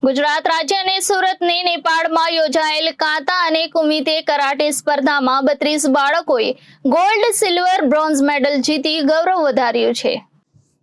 ગુજરાત રાજ્ય અને સુરતની નેપાળમાં યોજાયેલ કાતા અને કુમિતે કરાટે સ્પર્ધામાં 32 બાળકોએ ગોલ્ડ, સિલ્વર, બ્રોન્ઝ મેડલ જીતી ગૌરવ વધાર્યું છે।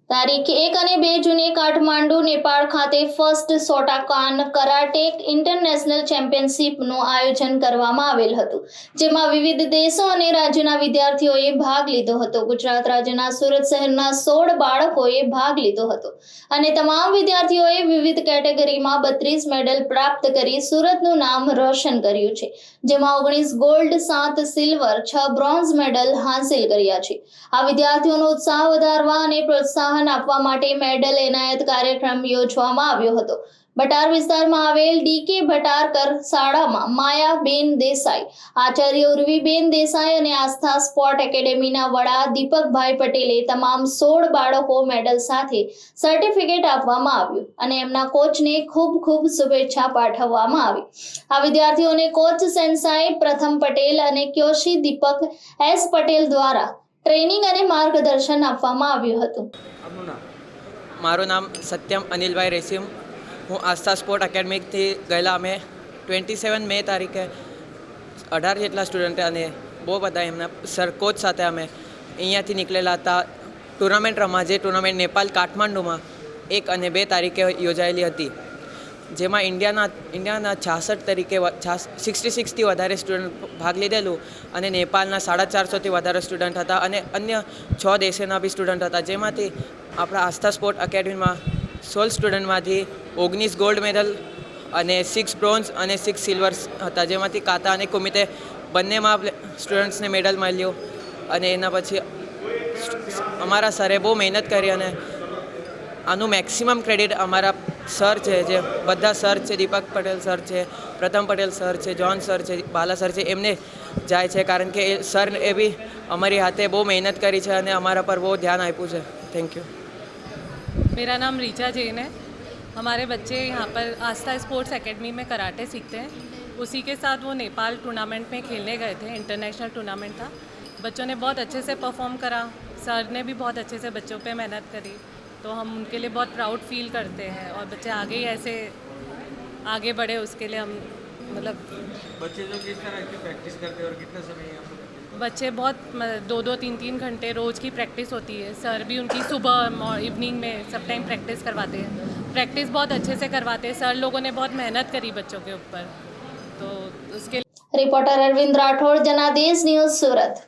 તારીખ 1 અને 2 જૂને કાઠમાંડુ, નેપાળ ખાતે ફર્સ્ટ શોટોકાન કરાટે ઇન્ટરનેશનલ ચેમ્પિયનશિપનું આયોજન કરવામાં આવેલ હતું, જેમાં વિવિધ દેશો અને રાજ્યોના વિદ્યાર્થીઓએ ભાગ લીધો હતો। ગુજરાત રાજ્યના સુરત શહેરના 16 બાળકોએ ભાગ લીધો હતો અને તમામ વિદ્યાર્થીઓએ વિવિધ કેટેગરીમાં 32 મેડલ પ્રાપ્ત કરી સુરતનું નામ રોશન કર્યું છે, જેમાં 19 ગોલ્ડ, 7 સિલ્વર, 6 બ્રોન્ઝ મેડલ હાંસિલ કર્યા છે। આ વિદ્યાર્થીઓનો ઉત્સાહ વધારવા અને પ્રોત્સાહન આપવા માટે મેડલ એનાયત કાર્યક્રમ યોજવામાં આવ્યો હતો। બટાર વિસ્તારમાં આવેલ ડીકે ભટારકર શાળામાં માયાબેન દેસાઈ, આચાર્ય ઉર્વીબેન દેસાઈ અને આસ્થા સ્પોર્ટ એકેડેમીના વડા દીપકભાઈ પટેલે તમામ 16 બાળકો મેડલ સાથે સર્ટિફિકેટ આપવામાં આવ્યું અને એમના કોચને ખૂબ ખૂબ શુભેચ્છા પાઠવવામાં આવી। આ વિદ્યાર્થીઓને કોચ સેન્સાઈ પ્રથમ પટેલ અને ક્યોશી દીપક એસ પટેલ દ્વારા ટ્રેનિંગ અને માર્ગદર્શન આપવામાં આવ્યું હતું। મારું નામ સત્યમ અનિલભાઈ રેસીમ, હું આસ્થા સ્પોર્ટ એકેડમીથી ગયેલા અમે 27 મે તારીખે 18 જેટલા સ્ટુડન્ટ અને બહુ બધા એમના સર કોચ સાથે અમે અહીંયાથી નીકળેલા હતા ટુર્નામેન્ટ રમવા। જે ટુર્નામેન્ટ નેપાળ કાઠમાંડુમાં 1 અને 2 તારીખે યોજાયેલી હતી, જેમાં ઇન્ડિયાના 66થી વધારે સ્ટુડન્ટ ભાગ લીધેલું અને નેપાળના 450થી વધારે સ્ટુડન્ટ હતા અને અન્ય 6 દેશોના બી સ્ટુડન્ટ હતા, જેમાંથી આપણા આસ્થા સ્પોર્ટ એકેડમીમાં 16 સ્ટુડન્ટમાંથી 19 ગોલ્ડ મેડલ અને 6 બ્રોન્ઝ અને 6 સિલ્વર હતા, જેમાંથી કાતા અને કુમિતે બંનેમાં સ્ટુડન્ટ્સને મેડલ મળ્યું। અને એના પછી અમારા સરે બહુ મહેનત કરી અને આનું મેક્સિમમ ક્રેડિટ અમારા સર છે, જે બધા સર છે, દીપક પટેલ સર છે, પ્રથમ પટેલ સર છે, જોન સર છે, બાલા સર છે, એમને જાય છે, કારણ કે એ સર એ બી અમારી હાથે બહુ મહેનત કરી છે અને અમારા પર બહુ ધ્યાન આપ્યું છે। Thank you. मेरा नाम रीचा जैन है। हमारे बच्चे यहाँ पर आस्था स्पोर्ट्स एकेडमी में कराटे सीखते हैं। उसी के साथ वो नेपाल टूर्नामेंट में खेलने गए थे, इंटरनेशनल टूर्नामेंट था। बच्चों ने बहुत अच्छे से परफॉर्म करा, सर ने भी बहुत अच्छे से बच्चों पे मेहनत करी, तो हम उनके लिए बहुत प्राउड फील करते हैं और बच्चे आगे ही ऐसे आगे बढ़े उसके लिए हम मतलब बच्चे जो किस तरह की प्रैक्टिस करते हैं और कितना समय आप लोग? बच्चे बहुत 2-3 घंटे रोज़ की प्रैक्टिस होती है। सर भी उनकी सुबह इवनिंग में सब टाइम प्रैक्टिस करवाते हैं। प्रैक्टिस बहुत अच्छे से करवाते हैं। सर लोगों ने बहुत मेहनत करी बच्चों के ऊपर, तो उसके रिपोर्टर अरविंद राठौड़, जनादेश न्यूज़, सूरत।